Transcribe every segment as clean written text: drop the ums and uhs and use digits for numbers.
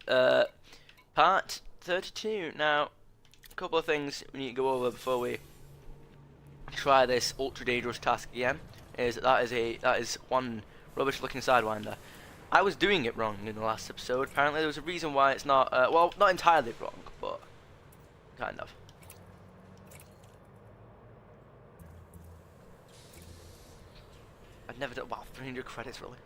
uh, part 32. Now, a couple of things we need to go over before we try this ultra dangerous task again. That is one rubbish looking sidewinder. I was doing it wrong in the last episode. Apparently there was a reason why it's not, well, not entirely wrong, but kind of. I've never done, wow, 300 credits really.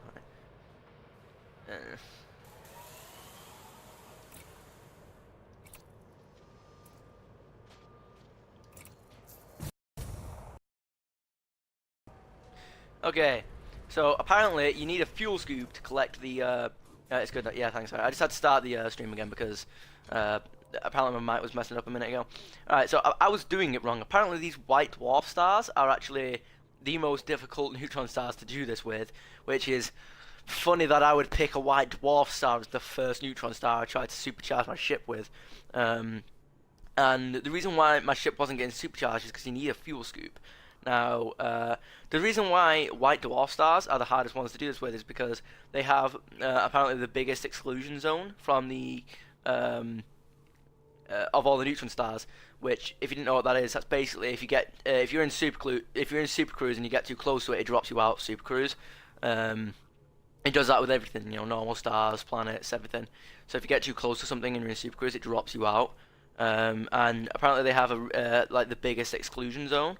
Okay, so apparently you need a fuel scoop to collect the, it's good, yeah, thanks, I just had to start the stream again because, apparently my mic was messing up a minute ago. Alright, so I was doing it wrong. Apparently these white dwarf stars are actually the most difficult neutron stars to do this with, which is funny that I would pick a white dwarf star as the first neutron star I tried to supercharge my ship with. And the reason why my ship wasn't getting supercharged is because you need a fuel scoop. Now, the reason why white dwarf stars are the hardest ones to do this with is because they have apparently the biggest exclusion zone from the of all the neutron stars. Which, if you didn't know what that is, that's basically if you get if you're in super cruise and you get too close to it, it drops you out of super cruise. It does that with everything, you know, normal stars, planets, everything. So if you get too close to something and you're in super cruise, it drops you out. And apparently they have a like the biggest exclusion zone.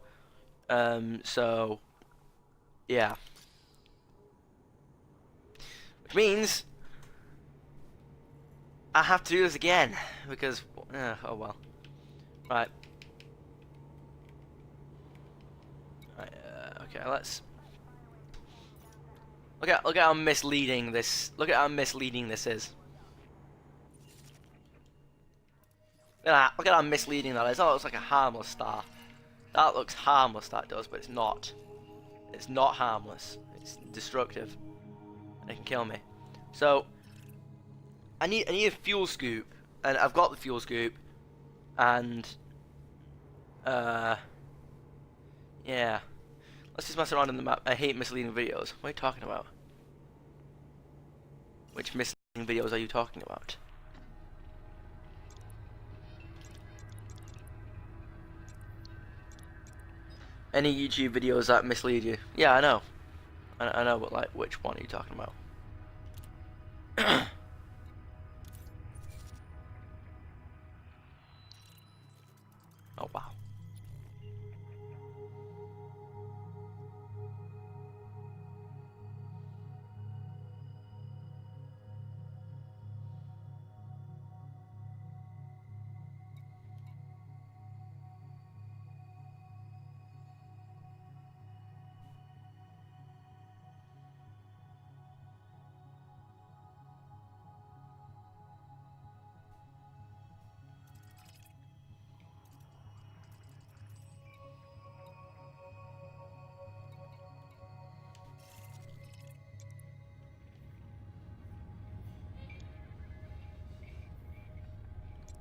So, yeah. Which means I have to do this again because, oh well. Right. Right. Okay. Let's look at how misleading this. Look at how misleading this is. Look at that. Look at how misleading that is. That looks like a harmless star. That looks harmless. That does, but it's not. It's not harmless. It's destructive. And it can kill me. So I need a fuel scoop, and I've got the fuel scoop, and yeah. Let's just mess around in the map. I hate misleading videos. What are you talking about? Which misleading videos are you talking about? Any YouTube videos that mislead you? Yeah, I know. I know, but like, which one are you talking about? Oh wow.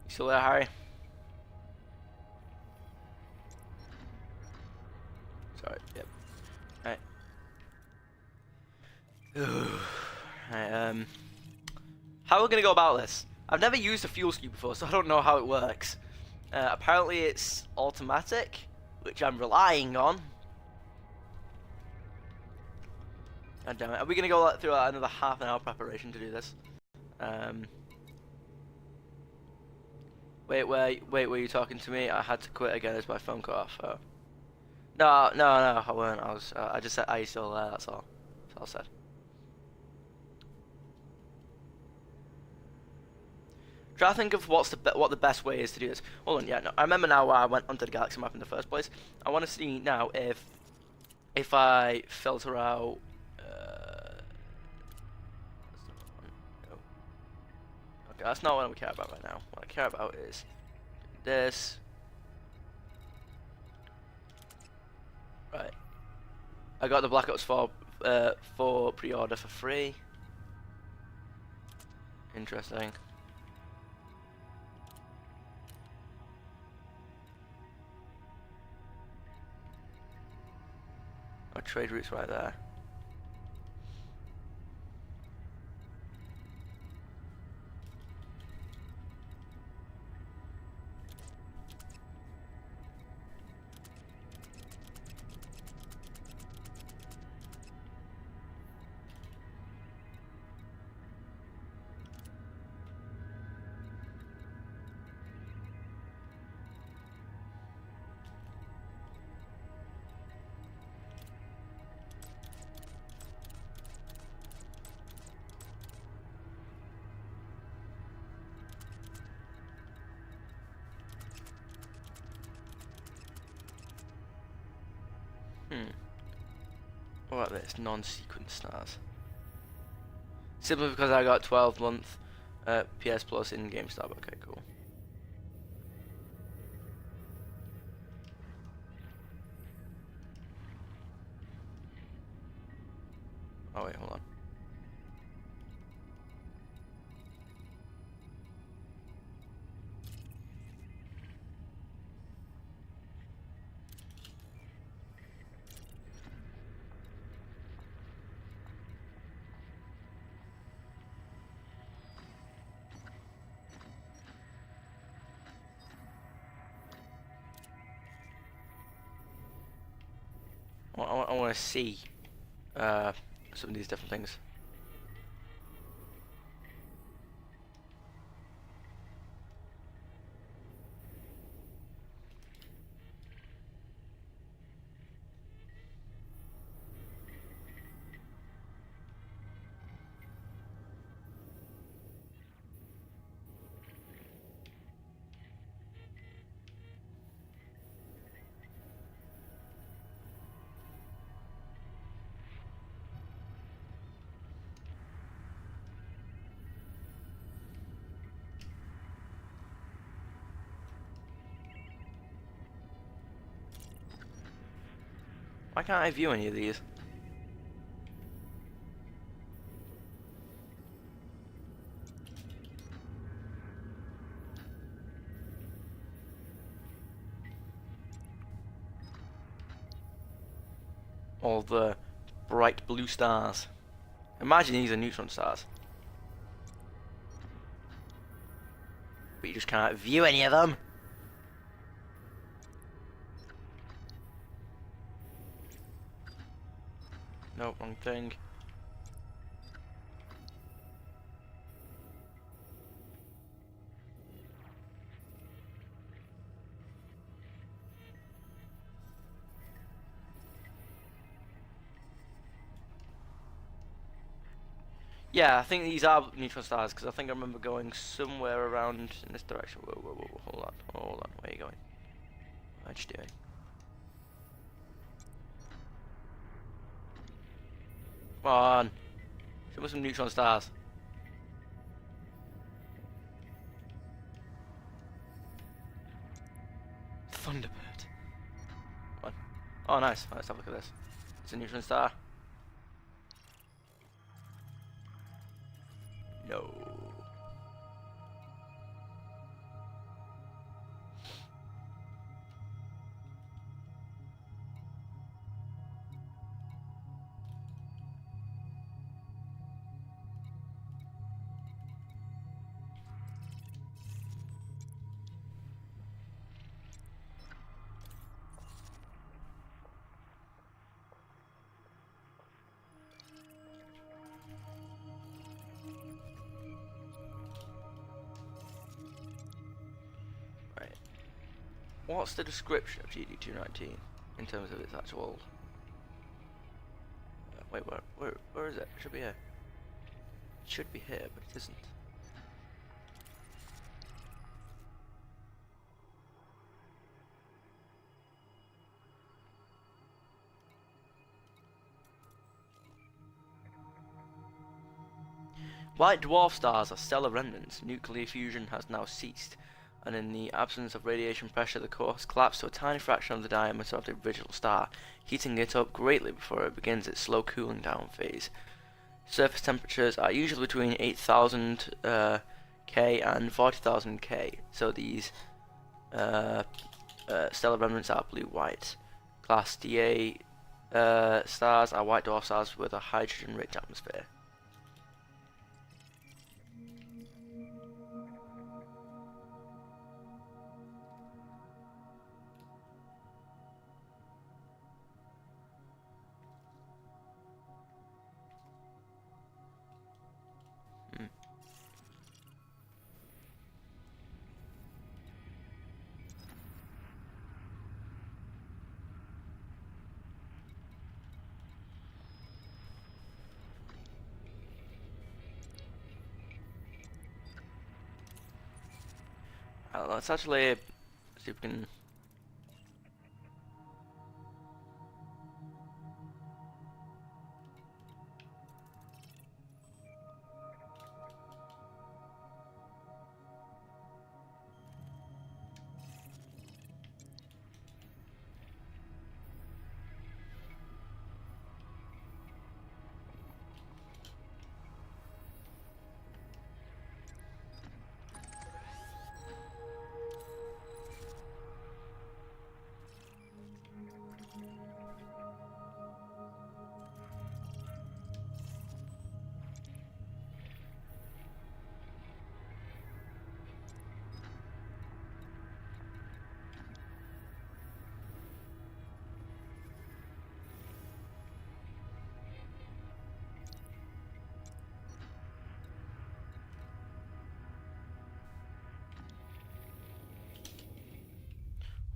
You still there, Harry? Sorry. Yep. Alright. Right, how are we gonna go about this? I've never used a fuel scoop before, so I don't know how it works. Apparently it's automatic, which I'm relying on. God damn it. Are we gonna go through another half an hour preparation to do this? Wait, were you talking to me? I had to quit again as my phone cut off. Oh. No, I weren't. I just said, are you still there? That's all. That's all I said. Try to think of what the best way is to do this. Hold on, yeah, no, I remember now why I went onto the galaxy map in the first place. I want to see now if I filter out. Okay, that's not what we care about right now. What I care about is this. Right. I got the Black Ops 4 pre-order for free. Interesting. Our trade route's right there. What about this? Non-sequence stars. Simply because I got 12-month PS Plus in GameStop. Okay, cool. Oh wait, hold on. I want to see some of these different things. Why can't I view any of these? All the bright blue stars. Imagine these are neutron stars. But you just can't view any of them. Nope, wrong thing. Yeah, I think these are neutron stars because I think I remember going somewhere around in this direction. Whoa, whoa, whoa, hold on, where are you going? What are you doing? Come on, show me some neutron stars. Thunderbird. Come on. Oh, nice. Let's have a look at this. It's a neutron star. No. What's the description of GD219 in terms of its actual? Wait, where is it? It should be here. It should be here, but it isn't. White dwarf stars are stellar remnants. Nuclear fusion has now ceased, and in the absence of radiation pressure, the core has collapsed to a tiny fraction of the diameter of the original star, heating it up greatly before it begins its slow cooling down phase. Surface temperatures are usually between 8,000 K and 40,000 K, so these stellar remnants are blue-white. Class DA stars are white dwarf stars with a hydrogen-rich atmosphere. Let's actually see if we can.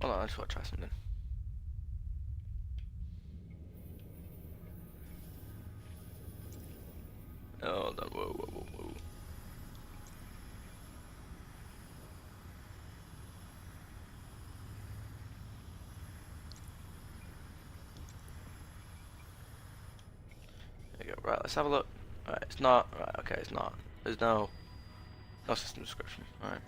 Hold on, I just want to try something. Oh, hold on, whoa. There you go. Right, let's have a look. Right, it's not. Right, okay, it's not. There's no system description. Alright.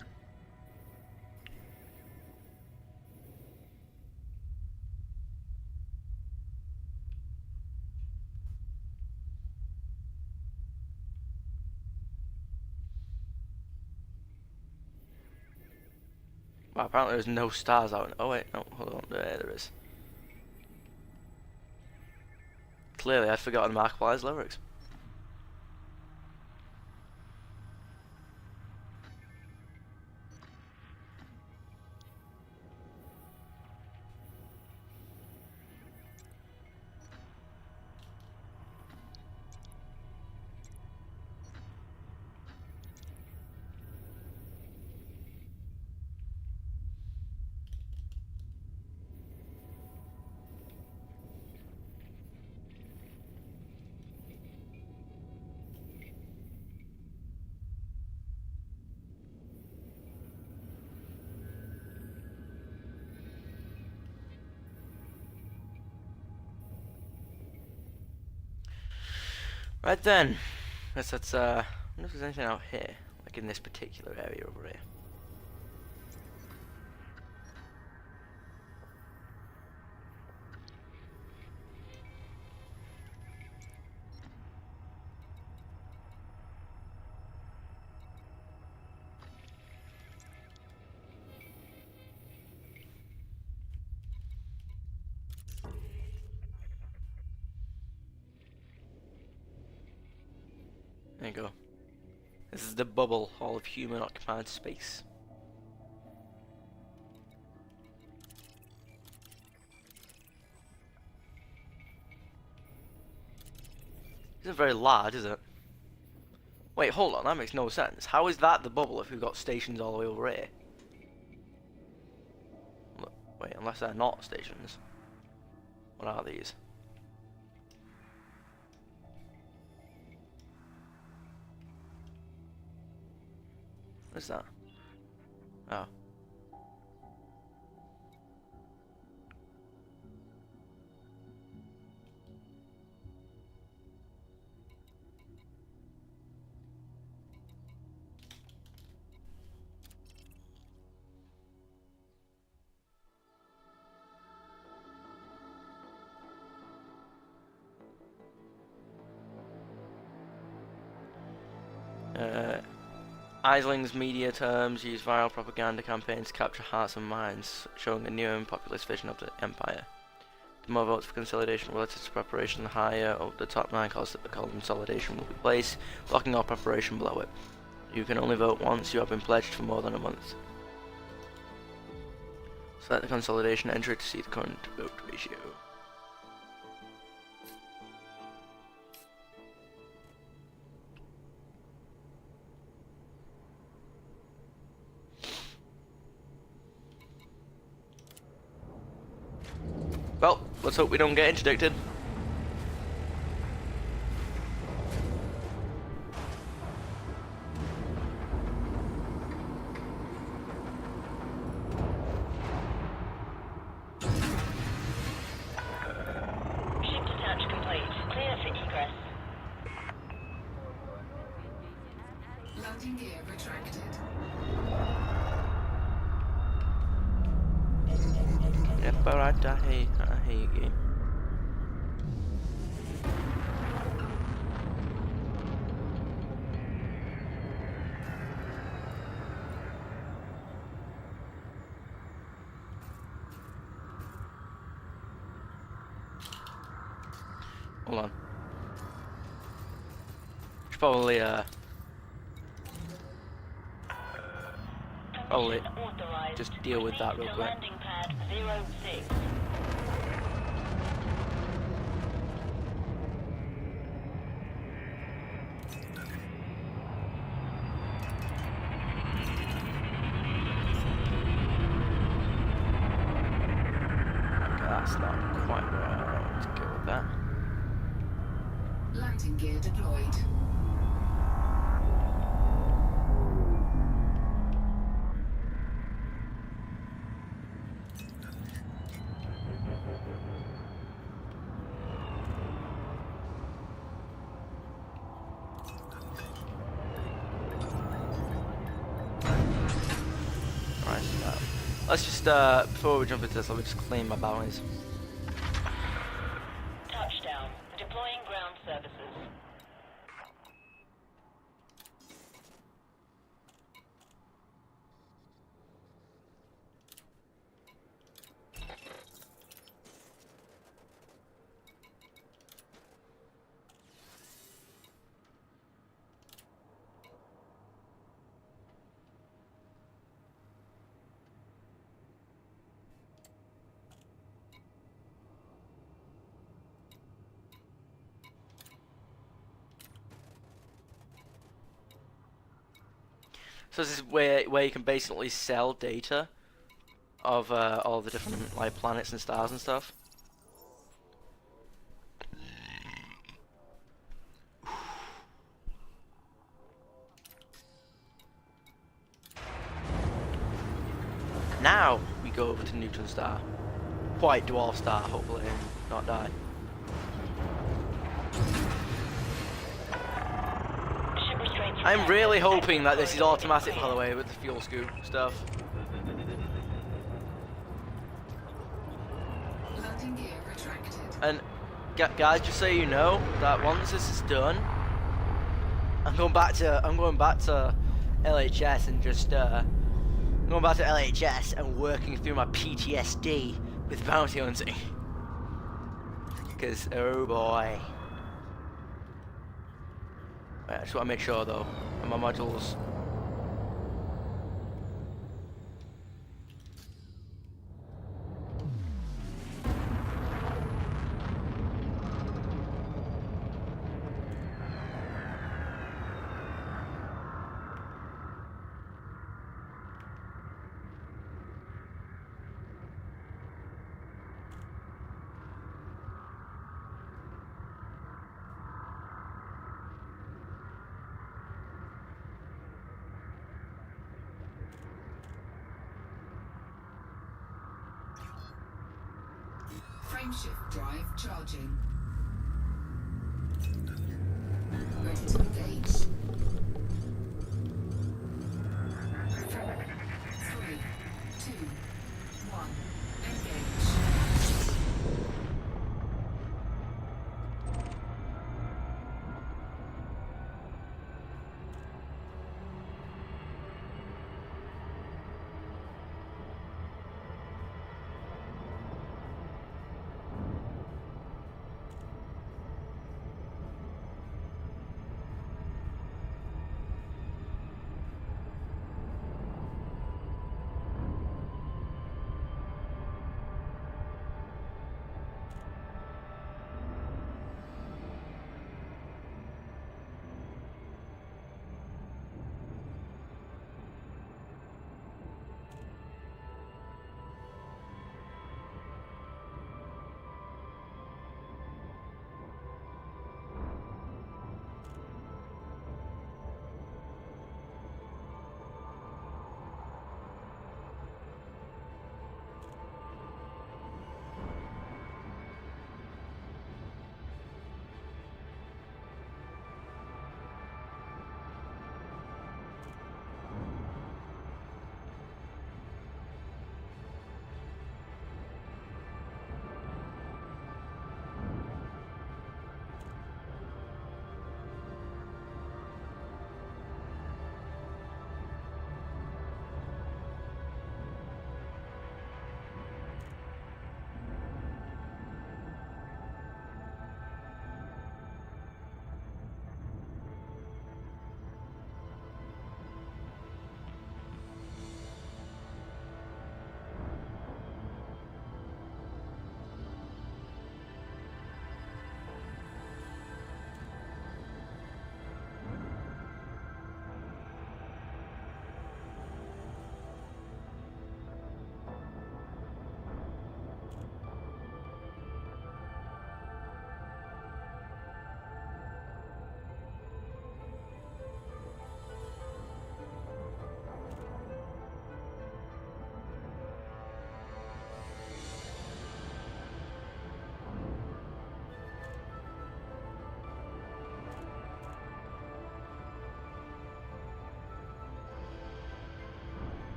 Well, apparently there's no stars out. Oh wait, no, hold on. There is. Clearly, I'd forgotten Markiplier's lyrics. Right then, guess that's I wonder if there's anything out here, like in this particular area over here. There you go. This is the bubble hall of human occupied space. Isn't very large, is it? Wait, hold on, that makes no sense. How is that the bubble if we've got stations all the way over here? Look, wait, unless they're not stations. What are these? What is that? Oh. Isling's media terms use viral propaganda campaigns to capture hearts and minds, showing a new and populist vision of the empire. The more votes for consolidation related to preparation, the higher up the top 9 calls that the consolidation will be placed, blocking all preparation below it. You can only vote once you have been pledged for more than a month. Select the consolidation entry to see the current vote ratio. Well, let's hope we don't get interdicted. Ship detach complete. Clear for egress. Landing gear retracted. Yep, alright, I hear you, game. Hold on. Should probably just deal with that real quick. Landing pad 06. That's not quite where I want to go with that. Landing gear deployed. Right, so let's just, before we jump into this, let me just clean my bounties. Touchdown. Deploying ground services. So this is where you can basically sell data of all the different like planets and stars and stuff. Now we go over to neutron star, white dwarf star, hopefully and not die. Ship restraints. I'm really hoping that this is automatic, by the way, with the fuel scoop stuff. Landing gear retracted. And guys, just so you know that once this is done, I'm going back to LHS and just going back to LHS and working through my PTSD with bounty hunting. Because oh boy. Right, I just want to make sure though, and my modules. Frameshift drive charging. Ready to engage. 4, 3, 2, 1. Engage.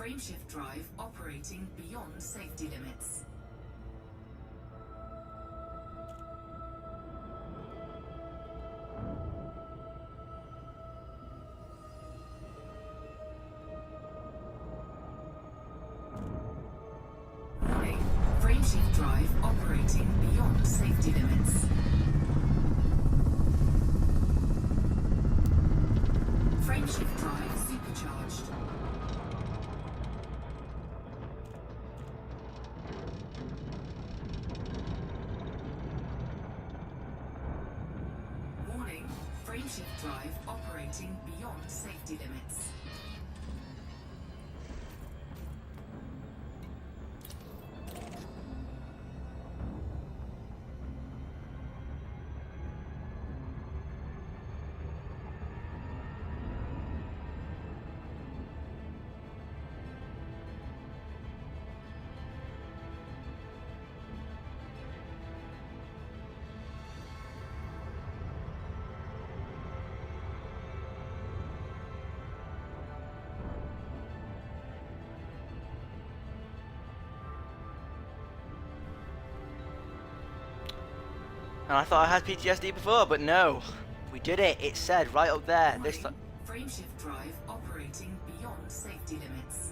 Frameshift drive operating beyond safety limits. Warning, frameshift drive operating beyond safety limits. Frameshift drive supercharged. Warning, frameshift drive operating beyond safety limits. And I thought I had PTSD before, but no. We did it. It said right up there. This Warning, frameshift drive operating beyond safety limits.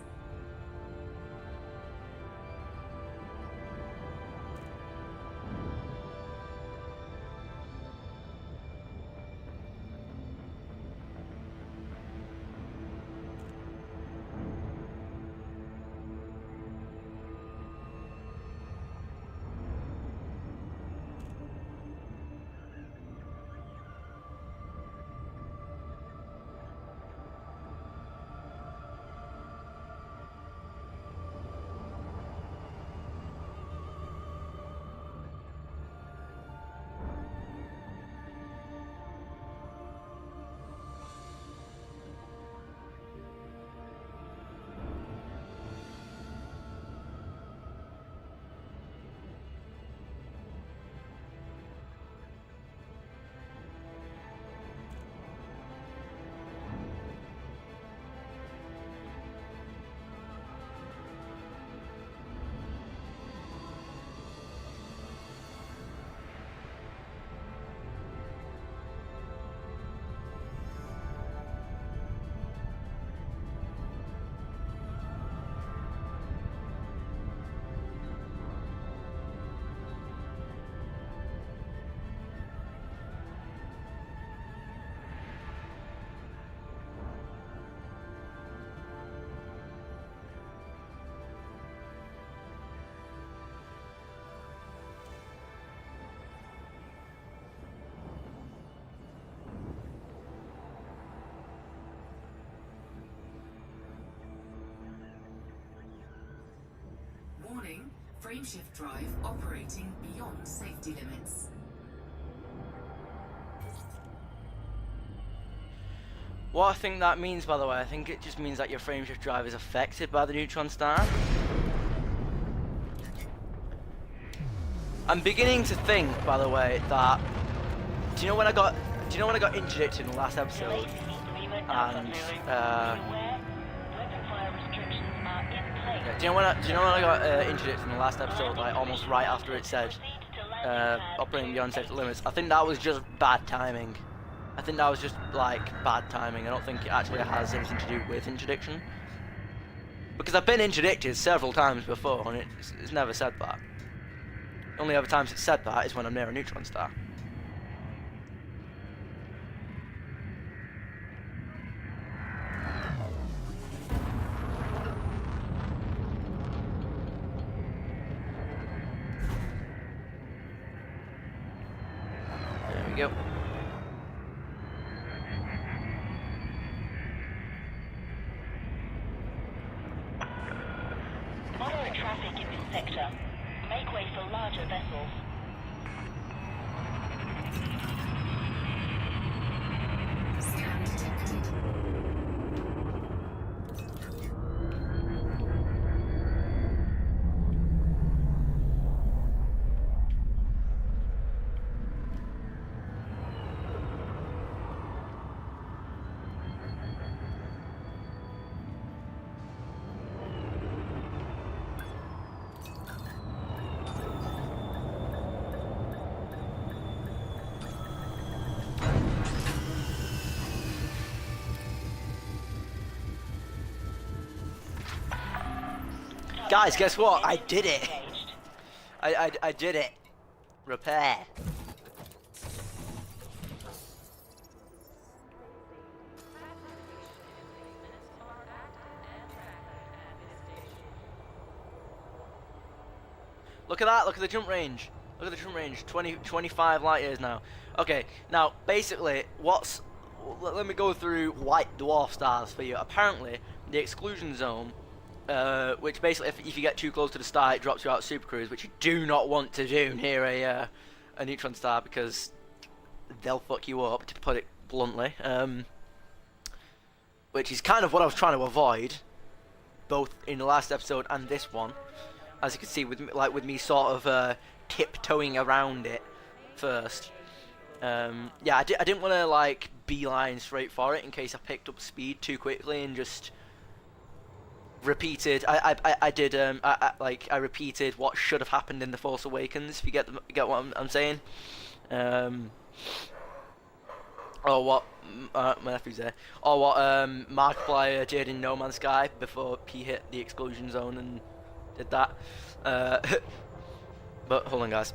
Warning, frameshift drive operating beyond safety limits. What I think that means, by the way, I think it just means that your frameshift drive is affected by the neutron star. I'm beginning to think, by the way, that do you know when I got interdicted in the last episode? And do you know when I got interdicted in the last episode, like almost right after it said operating beyond safety limits? I think that was just bad timing. I think that was just like bad timing. I don't think it actually has anything to do with interdiction. Because I've been interdicted several times before and it's never said that. The only other times it's said that is when I'm near a neutron star. There we go. Moderate traffic in this sector. Make way for larger vessels. Scan detected. Guys, guess what? I Engines did it. engaged. I did it. Repair. Look at that, look at the jump range. Look at the jump range, 25 light years now. Okay, now basically, let me go through white dwarf stars for you. Apparently, the exclusion zone, which basically if you get too close to the star, it drops you out of super cruise, which you do not want to do near a neutron star because they'll fuck you up, to put it bluntly. Which is kind of what I was trying to avoid, both in the last episode and this one. As you can see, with me sort of tiptoeing around it first. Yeah, I didn't want to like beeline straight for it in case I picked up speed too quickly and just repeated. I repeated what should have happened in The Force Awakens. If you get what I'm saying. Or what my nephew's there. Or what Markiplier did in No Man's Sky before he hit the exclusion zone and did that. But hold on, guys.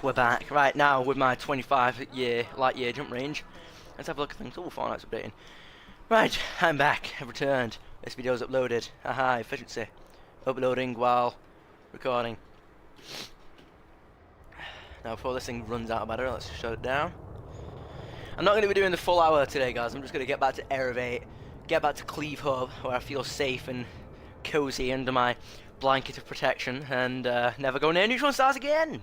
We're back. Right, now with my 25 light year jump range. Let's have a look at things. Oh, Fortnite's updating. Right, I'm back. I've returned. This video's uploaded. Haha, efficiency. Uploading while recording. Now before this thing runs out of battery, let's shut it down. I'm not going to be doing the full hour today, guys. I'm just going to get back to Eravate, get back to Cleave Hub, where I feel safe and cozy under my blanket of protection, and never go near neutron stars again.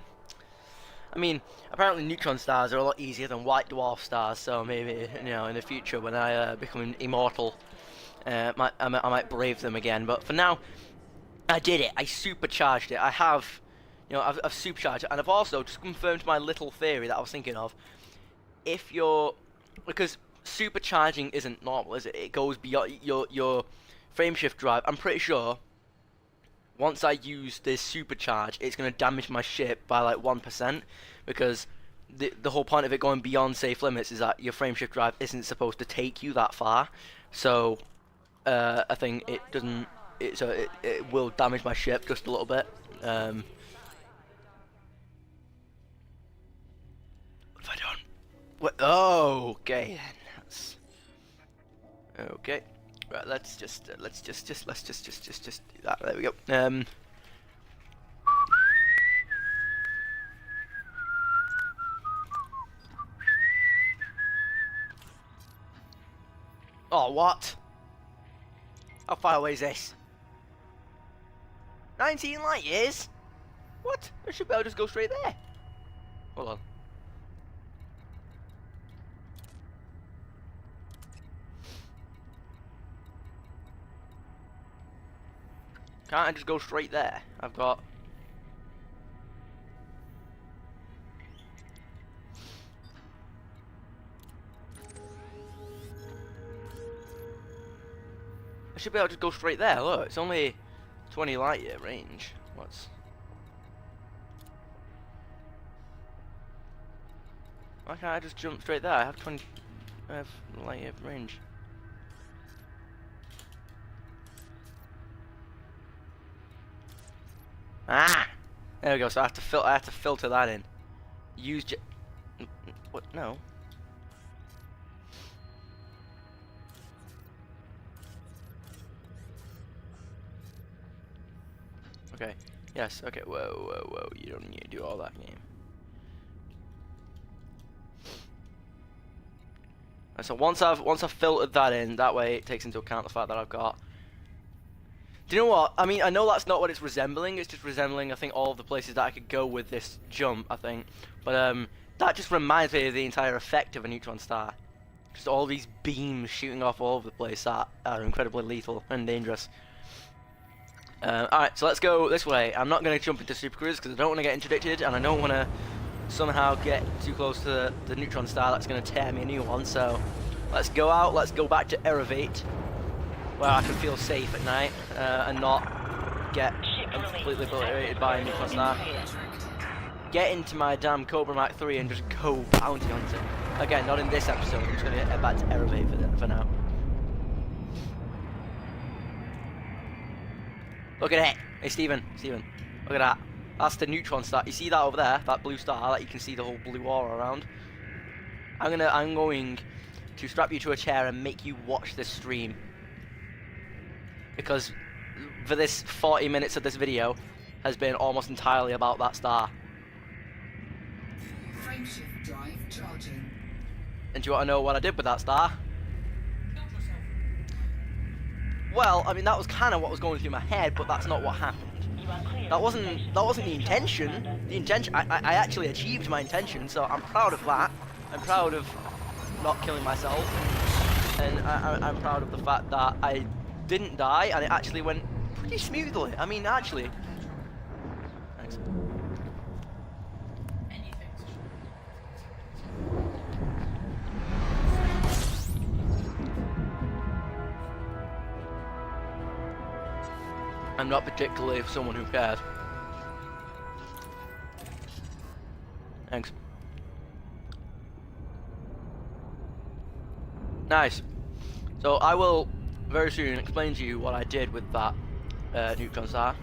I mean, apparently neutron stars are a lot easier than white dwarf stars, so maybe, you know, in the future when I become immortal, I might brave them again. But for now, I did it. I supercharged it. I have, you know, I've supercharged it, and I've also just confirmed my little theory that I was thinking of. If you're, because supercharging isn't normal, is it? It goes beyond your frame shift drive. I'm pretty sure once I use this supercharge, it's going to damage my ship by like 1%, because the whole point of it going beyond safe limits is that your frame shift drive isn't supposed to take you that far. So I think it doesn't. It will damage my ship just a little bit. What have I done? What? Oh, okay then. That's okay. Right, let's just do that. There we go. Oh, what? How far away is this? 19 light years? What? I should be able to just go straight there. Hold on. Can't I just go straight there? I've got... I should be able to just go straight there. Look, it's only 20 light year range. What's... Why can't I just jump straight there? I have light year range. Ah! There we go. So I have to filter that in. Use what? No. Okay. Yes. Okay. Whoa. You don't need to do all that, game. And so once I've filtered that in, that way it takes into account the fact that I've got. Do you know what? I mean, I know that's not what it's resembling. It's just resembling, I think, all of the places that I could go with this jump, I think. But that just reminds me of the entire effect of a neutron star. Just all these beams shooting off all over the place that are incredibly lethal and dangerous. Alright, so let's go this way. I'm not going to jump into Super Cruise because I don't want to get interdicted, and I don't want to somehow get too close to the neutron star that's going to tear me a new one. So let's go out. Let's go back to Eravate, where I can feel safe at night and not get completely obliterated by a neutron star. Get into my damn Cobra Mark 3 and just go bounty hunting. Again, not in this episode. I'm just going to get back to Eravate for now. Look at it. Hey, Steven, look at that. That's the neutron star. You see that over there? That blue star that you can see the whole blue aura around? I'm going to strap you to a chair and make you watch this stream. Because for this 40 minutes of this video has been almost entirely about that star. Frameshift drive charging. And do you want to know what I did with that star? Well, I mean, that was kind of what was going through my head, but that's not what happened. That wasn't the intention. The intention, I actually achieved my intention, so I'm proud of that. I'm proud of not killing myself, and I'm proud of the fact that I didn't die, and it actually went pretty smoothly. I mean, actually. Thanks. I'm not particularly someone who cares. Thanks. Nice. So I will very soon explain to you what I did with that neutron star.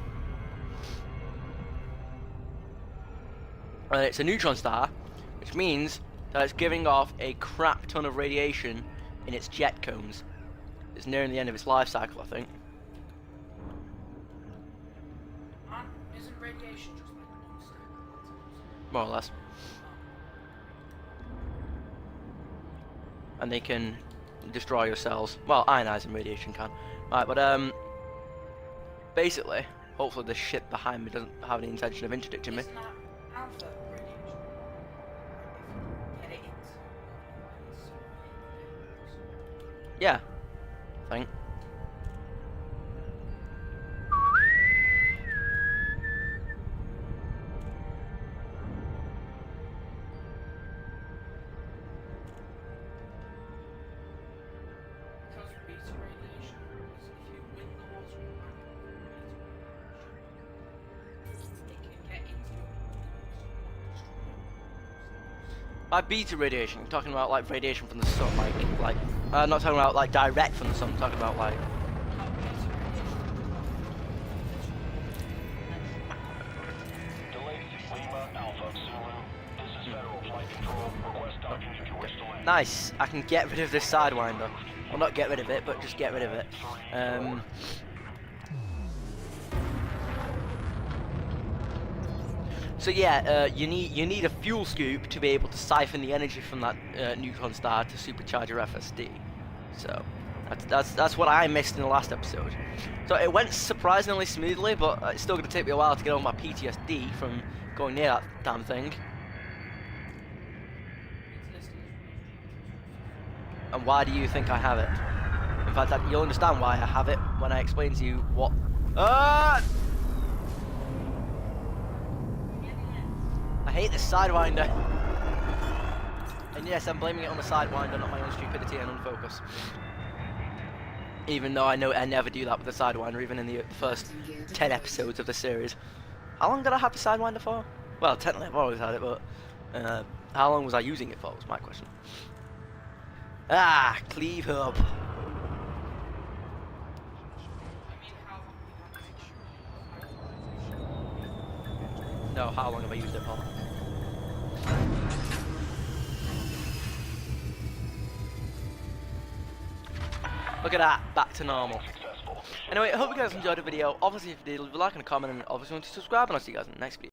And it's a neutron star, which means that it's giving off a crap ton of radiation in its jet cones. It's nearing the end of its life cycle, I think. Isn't radiation just like unstable? More or less. And they can destroy your cells. Well, ionizing radiation can. Right, but basically, hopefully the shit behind me doesn't have any intention of interdicting me. Isn't that alpha radiation? If you get it into Yeah, I think. because beta radiation is if you win the water in it can get into your By beta radiation, I'm talking about like radiation from the sun, like I'm not talking about like direct from the sun. I'm talking about like. Nice. I can get rid of this sidewinder. Well, not get rid of it, but just get rid of it. So yeah, you need a fuel scoop to be able to siphon the energy from that neutron star to supercharge your FSD. So that's what I missed in the last episode. So it went surprisingly smoothly, but it's still going to take me a while to get over my PTSD from going near that damn thing. And why do you think I have it? In fact, you'll understand why I have it when I explain to you what. I hate this sidewinder. And yes, I'm blaming it on the sidewinder, not my own stupidity and unfocus. Even though I know I never do that with the sidewinder, even in the first 10 episodes of the series. How long did I have the sidewinder for? Well, technically I've always had it, but how long was I using it for was my question. Ah, cleave hub. No, how long have I used it for? Look at that, back to normal. Anyway, I hope you guys enjoyed the video. Obviously, if you did, leave a like and a comment, and obviously want to subscribe, and I'll see you guys in the next video.